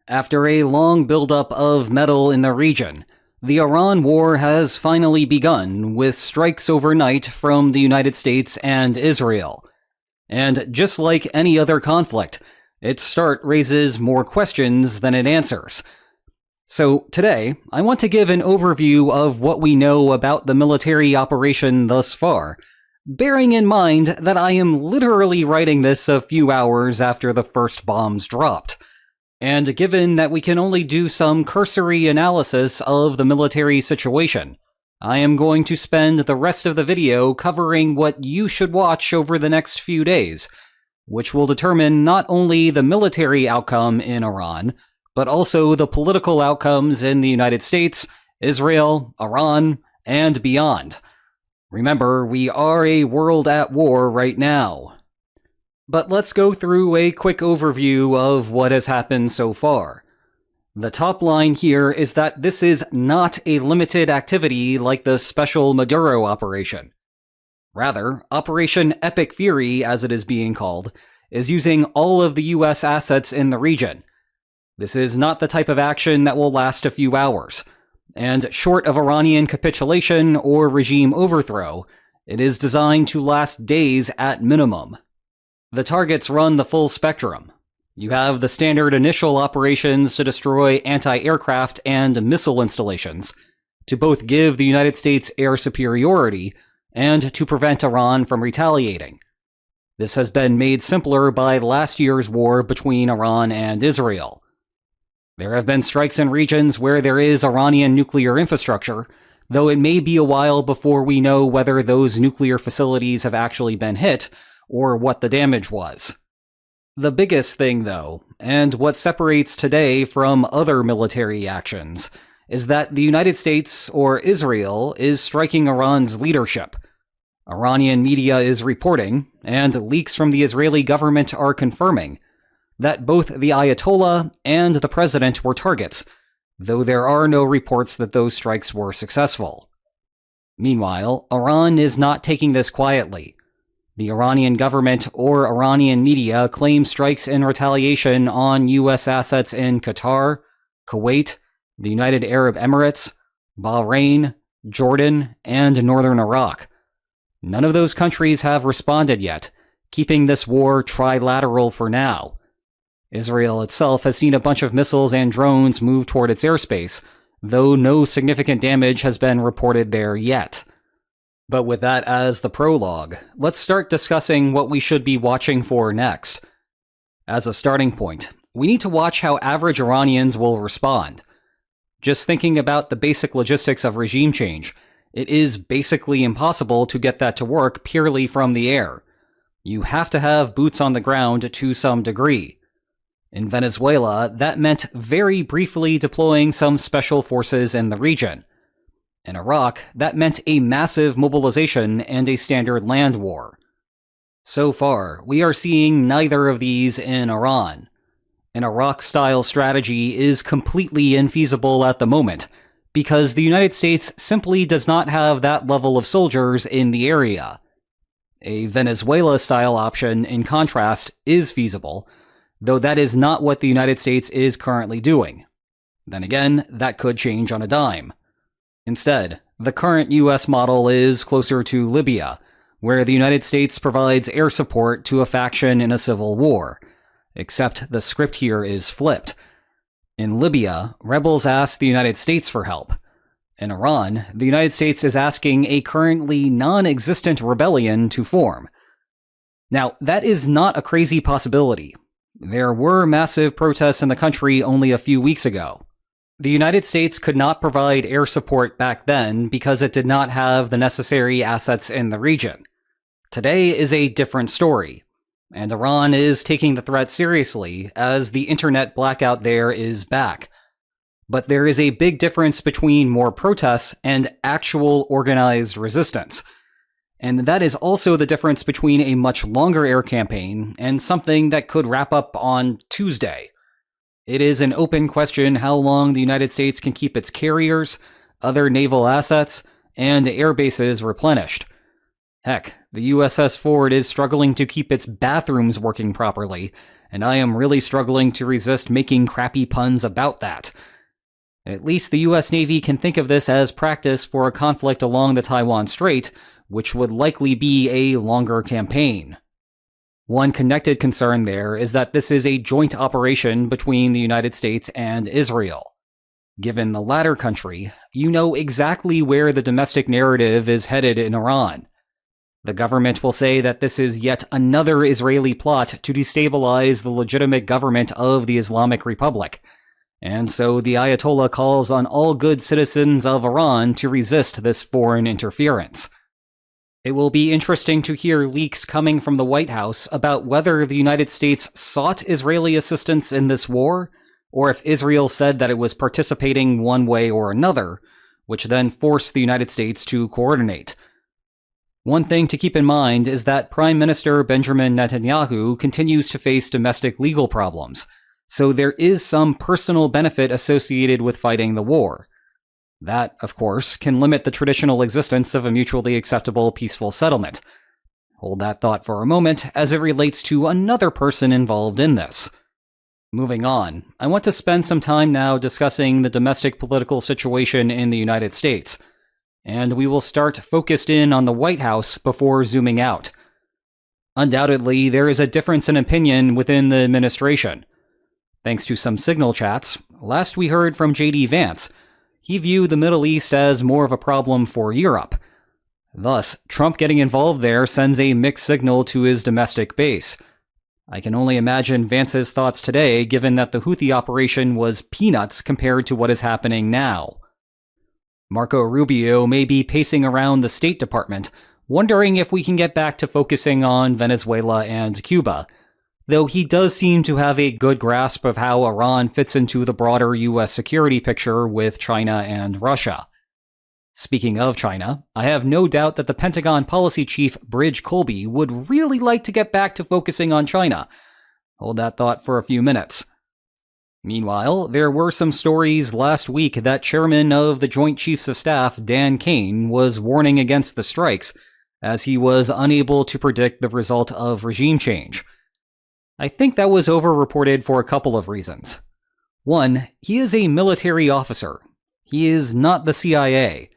After a long buildup of metal in the region, the Iran war has finally begun with strikes overnight from the United States and Israel. And just like any other conflict, its start raises more questions than it answers. So today, I want to give an overview of what we know about the military operation thus far, bearing in mind that I am literally writing this a few hours after the first bombs dropped. And given that we can only do some cursory analysis of the military situation, I am going to spend the rest of the video covering what you should watch over the next few days, which will determine not only the military outcome in Iran, but also the political outcomes in the United States, Israel, Iran, and beyond. Remember, we are a world at war right now. But let's go through a quick overview of what has happened so far. The top line here is that this is not a limited activity like the Special Maduro operation. Rather, Operation Epic Fury, as it is being called, is using all of the US assets in the region. This is not the type of action that will last a few hours, and short of Iranian capitulation or regime overthrow, it is designed to last days at minimum. The targets run the full spectrum. You have the standard initial operations to destroy anti-aircraft and missile installations, to both give the United States air superiority and to prevent Iran from retaliating. This has been made simpler by last year's war between Iran and Israel. There have been strikes in regions where there is Iranian nuclear infrastructure, though it may be a while before we know whether those nuclear facilities have actually been hit or what the damage was. The biggest thing, though, and what separates today from other military actions, is that the United States, or Israel, is striking Iran's leadership. Iranian media is reporting, and leaks from the Israeli government are confirming, that both the Ayatollah and the president were targets, though there are no reports that those strikes were successful. Meanwhile, Iran is not taking this quietly. The Iranian government or Iranian media claim strikes in retaliation on US assets in Qatar, Kuwait, the United Arab Emirates, Bahrain, Jordan, and northern Iraq. None of those countries have responded yet, keeping this war trilateral for now. Israel itself has seen a bunch of missiles and drones move toward its airspace, though no significant damage has been reported there yet. But with that as the prologue, let's start discussing what we should be watching for next. As a starting point, we need to watch how average Iranians will respond. Just thinking about the basic logistics of regime change, it is basically impossible to get that to work purely from the air. You have to have boots on the ground to some degree. In Venezuela, that meant very briefly deploying some special forces in the region. In Iraq, that meant a massive mobilization and a standard land war. So far, we are seeing neither of these in Iran. An Iraq-style strategy is completely infeasible at the moment, because the United States simply does not have that level of soldiers in the area. A Venezuela-style option, in contrast, is feasible, though that is not what the United States is currently doing. Then again, that could change on a dime. Instead, the current US model is closer to Libya, where the United States provides air support to a faction in a civil war, except the script here is flipped. In Libya, rebels ask the United States for help. In Iran, the United States is asking a currently non-existent rebellion to form. Now, that is not a crazy possibility. There were massive protests in the country only a few weeks ago. The United States could not provide air support back then because it did not have the necessary assets in the region. Today is a different story, and Iran is taking the threat seriously as the internet blackout there is back. But there is a big difference between more protests and actual organized resistance. And that is also the difference between a much longer air campaign and something that could wrap up on Tuesday. It is an open question how long the United States can keep its carriers, other naval assets, and air bases replenished. Heck, the USS Ford is struggling to keep its bathrooms working properly, and I am really struggling to resist making crappy puns about that. At least the US Navy can think of this as practice for a conflict along the Taiwan Strait, which would likely be a longer campaign. One connected concern there is that this is a joint operation between the United States and Israel. Given the latter country, you know exactly where the domestic narrative is headed in Iran. The government will say that this is yet another Israeli plot to destabilize the legitimate government of the Islamic Republic, and so the Ayatollah calls on all good citizens of Iran to resist this foreign interference. It will be interesting to hear leaks coming from the White House about whether the United States sought Israeli assistance in this war, or if Israel said that it was participating one way or another, which then forced the United States to coordinate. One thing to keep in mind is that Prime Minister Benjamin Netanyahu continues to face domestic legal problems, so there is some personal benefit associated with fighting the war. That, of course, can limit the traditional existence of a mutually acceptable peaceful settlement. Hold that thought for a moment as it relates to another person involved in this. Moving on, I want to spend some time now discussing the domestic political situation in the United States, and we will start focused in on the White House before zooming out. Undoubtedly, there is a difference in opinion within the administration. Thanks to some Signal chats, last we heard from J.D. Vance, he viewed the Middle East as more of a problem for Europe. Thus, Trump getting involved there sends a mixed signal to his domestic base. I can only imagine Vance's thoughts today, given that the Houthi operation was peanuts compared to what is happening now. Marco Rubio may be pacing around the State Department, wondering if we can get back to focusing on Venezuela and Cuba, though he does seem to have a good grasp of how Iran fits into the broader US security picture with China and Russia. Speaking of China, I have no doubt that the Pentagon policy chief Bridge Colby would really like to get back to focusing on China. Hold that thought for a few minutes. Meanwhile, there were some stories last week that Chairman of the Joint Chiefs of Staff Dan Kane was warning against the strikes, as he was unable to predict the result of regime change. I think that was overreported for a couple of reasons. One, he is a military officer. He is not the CIA.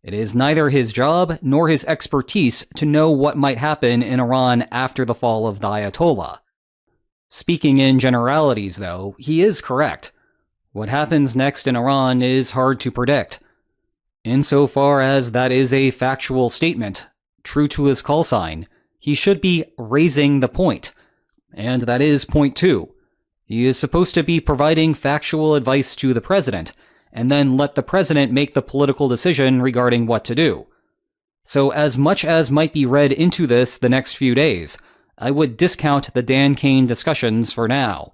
It is neither his job nor his expertise to know what might happen in Iran after the fall of the Ayatollah. Speaking in generalities, though, he is correct. What happens next in Iran is hard to predict. Insofar as that is a factual statement, true to his call sign, he should be raising the point. And that is point 2. He is supposed to be providing factual advice to the president, and then let the president make the political decision regarding what to do. So as much as might be read into this the next few days, I would discount the Dan Kane discussions for now.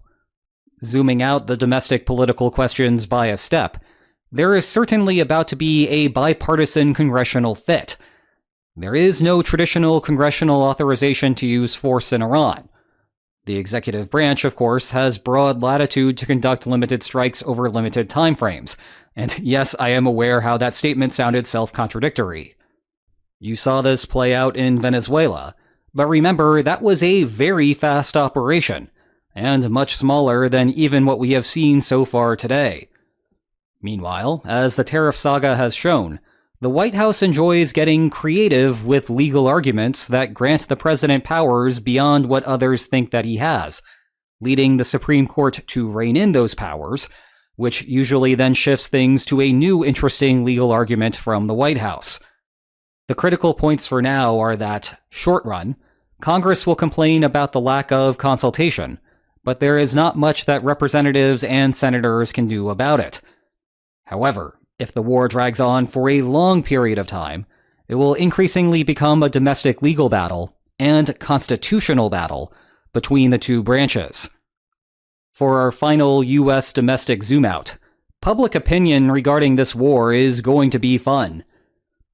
Zooming out the domestic political questions by a step, there is certainly about to be a bipartisan congressional fit. There is no traditional congressional authorization to use force in Iran. The executive branch, of course, has broad latitude to conduct limited strikes over limited timeframes, and yes, I am aware how that statement sounded self-contradictory. You saw this play out in Venezuela, but remember that was a very fast operation, and much smaller than even what we have seen so far today. Meanwhile, as the tariff saga has shown, the White House enjoys getting creative with legal arguments that grant the president powers beyond what others think that he has, leading the Supreme Court to rein in those powers, which usually then shifts things to a new interesting legal argument from the White House. The critical points for now are that, short run, Congress will complain about the lack of consultation, but there is not much that representatives and senators can do about it. However, if the war drags on for a long period of time, it will increasingly become a domestic legal battle and constitutional battle between the two branches. For our final U.S. domestic zoom out, public opinion regarding this war is going to be fun.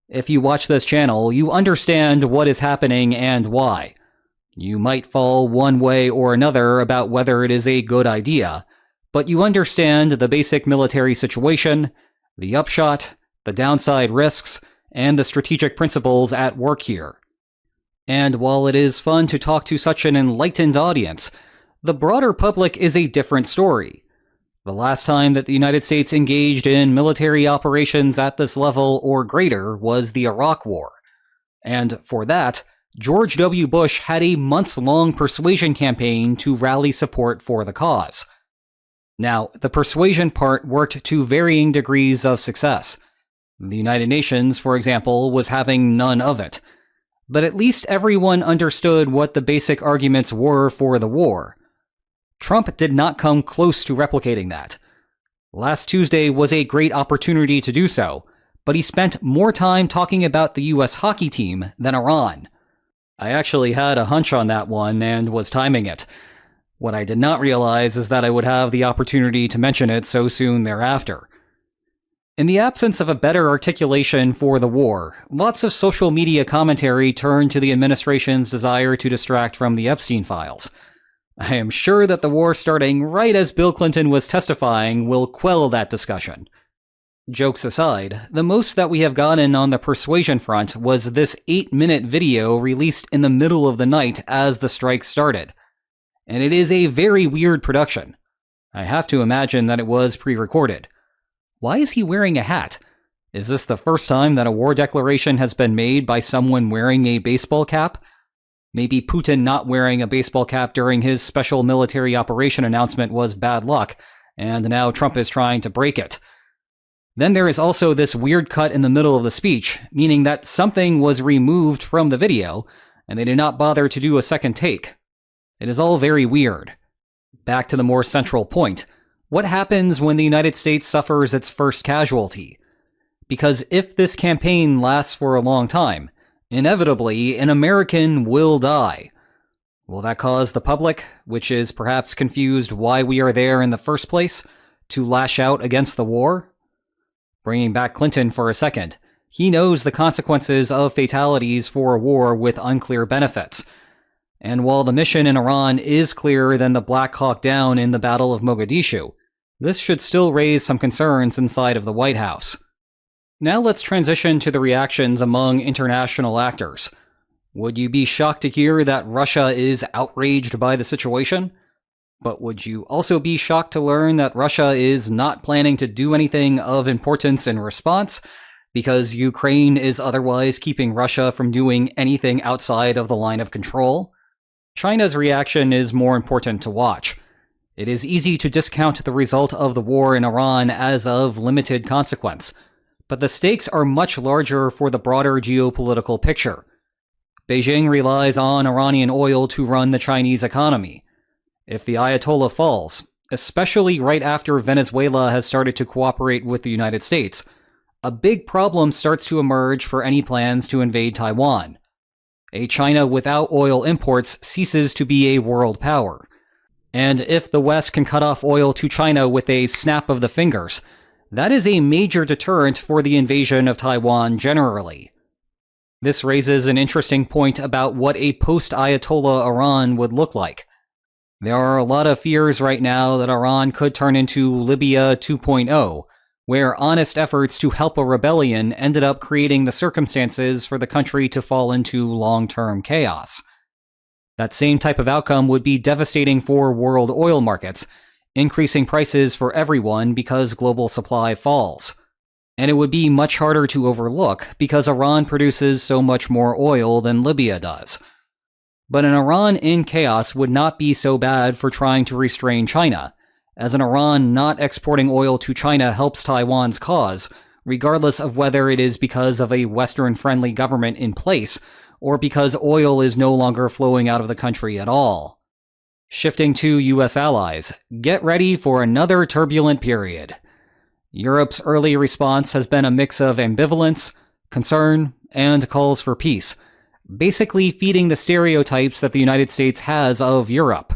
If you watch this channel, you understand what is happening and why. You might fall one way or another about whether it is a good idea, but you understand the basic military situation, the upshot, the downside risks, and the strategic principles at work here. And while it is fun to talk to such an enlightened audience, the broader public is a different story. The last time that the United States engaged in military operations at this level or greater was the Iraq War. And for that, George W. Bush had a months-long persuasion campaign to rally support for the cause. Now, the persuasion part worked to varying degrees of success. The United Nations, for example, was having none of it. But at least everyone understood what the basic arguments were for the war. Trump did not come close to replicating that. Last Tuesday was a great opportunity to do so, but he spent more time talking about the US hockey team than Iran. I actually had a hunch on that one and was timing it. What I did not realize is that I would have the opportunity to mention it so soon thereafter. In the absence of a better articulation for the war, lots of social media commentary turned to the administration's desire to distract from the Epstein files. I am sure that the war starting right as Bill Clinton was testifying will quell that discussion. Jokes aside, the most that we have gotten on the persuasion front was this 8-minute video released in the middle of the night as the strike started. And it is a very weird production. I have to imagine that it was pre-recorded. Why is he wearing a hat? Is this the first time that a war declaration has been made by someone wearing a baseball cap? Maybe Putin not wearing a baseball cap during his special military operation announcement was bad luck, and now Trump is trying to break it. Then there is also this weird cut in the middle of the speech, meaning that something was removed from the video, and they did not bother to do a second take. It is all very weird. Back to the more central point. What happens when the United States suffers its first casualty? Because if this campaign lasts for a long time, inevitably an American will die. Will that cause the public, which is perhaps confused why we are there in the first place, to lash out against the war? Bringing back Clinton for a second, he knows the consequences of fatalities for a war with unclear benefits. And while the mission in Iran is clearer than the Black Hawk Down in the Battle of Mogadishu, this should still raise some concerns inside of the White House. Now let's transition to the reactions among international actors. Would you be shocked to hear that Russia is outraged by the situation? But would you also be shocked to learn that Russia is not planning to do anything of importance in response, because Ukraine is otherwise keeping Russia from doing anything outside of the line of control? China's reaction is more important to watch. It is easy to discount the result of the war in Iran as of limited consequence, but the stakes are much larger for the broader geopolitical picture. Beijing relies on Iranian oil to run the Chinese economy. If the Ayatollah falls, especially right after Venezuela has started to cooperate with the United States, a big problem starts to emerge for any plans to invade Taiwan. A China without oil imports ceases to be a world power. And if the West can cut off oil to China with a snap of the fingers, that is a major deterrent for the invasion of Taiwan generally. This raises an interesting point about what a post-Ayatollah Iran would look like. There are a lot of fears right now that Iran could turn into Libya 2.0, where honest efforts to help a rebellion ended up creating the circumstances for the country to fall into long-term chaos. That same type of outcome would be devastating for world oil markets, increasing prices for everyone because global supply falls. And it would be much harder to overlook because Iran produces so much more oil than Libya does. But an Iran in chaos would not be so bad for trying to restrain China, as an Iran not exporting oil to China helps Taiwan's cause, regardless of whether it is because of a Western-friendly government in place or because oil is no longer flowing out of the country at all. Shifting to US allies, get ready for another turbulent period. Europe's early response has been a mix of ambivalence, concern, and calls for peace, basically feeding the stereotypes that the United States has of Europe.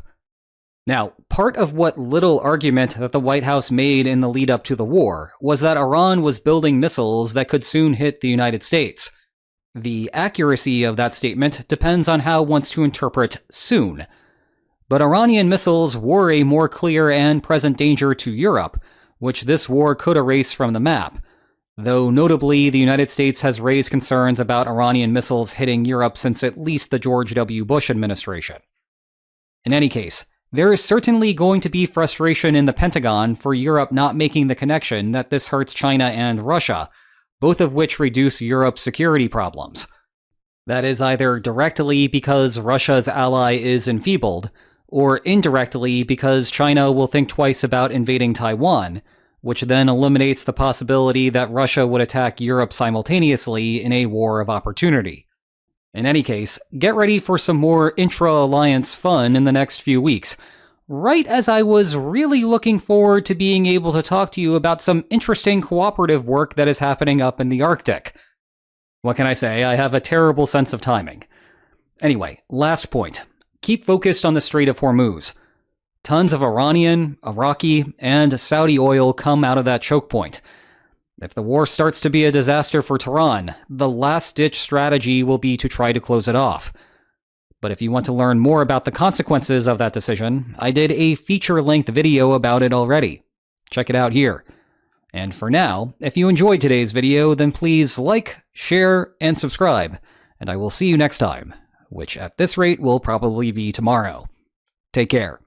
Now, part of what little argument that the White House made in the lead up to the war was that Iran was building missiles that could soon hit the United States. The accuracy of that statement depends on how one wants to interpret soon. But Iranian missiles were a more clear and present danger to Europe, which this war could erase from the map, though notably the United States has raised concerns about Iranian missiles hitting Europe since at least the George W. Bush administration. In any case, there is certainly going to be frustration in the Pentagon for Europe not making the connection that this hurts China and Russia, both of which reduce Europe's security problems. That is either directly because Russia's ally is enfeebled, or indirectly because China will think twice about invading Taiwan, which then eliminates the possibility that Russia would attack Europe simultaneously in a war of opportunity. In any case, get ready for some more intra-alliance fun in the next few weeks, right as I was really looking forward to being able to talk to you about some interesting cooperative work that is happening up in the Arctic. What can I say? I have a terrible sense of timing. Anyway, last point. Keep focused on the Strait of Hormuz. Tons of Iranian, Iraqi, and Saudi oil come out of that choke point. If the war starts to be a disaster for Tehran, the last-ditch strategy will be to try to close it off. But if you want to learn more about the consequences of that decision, I did a feature-length video about it already. Check it out here. And for now, if you enjoyed today's video, then please like, share, and subscribe, and I will see you next time, which at this rate will probably be tomorrow. Take care.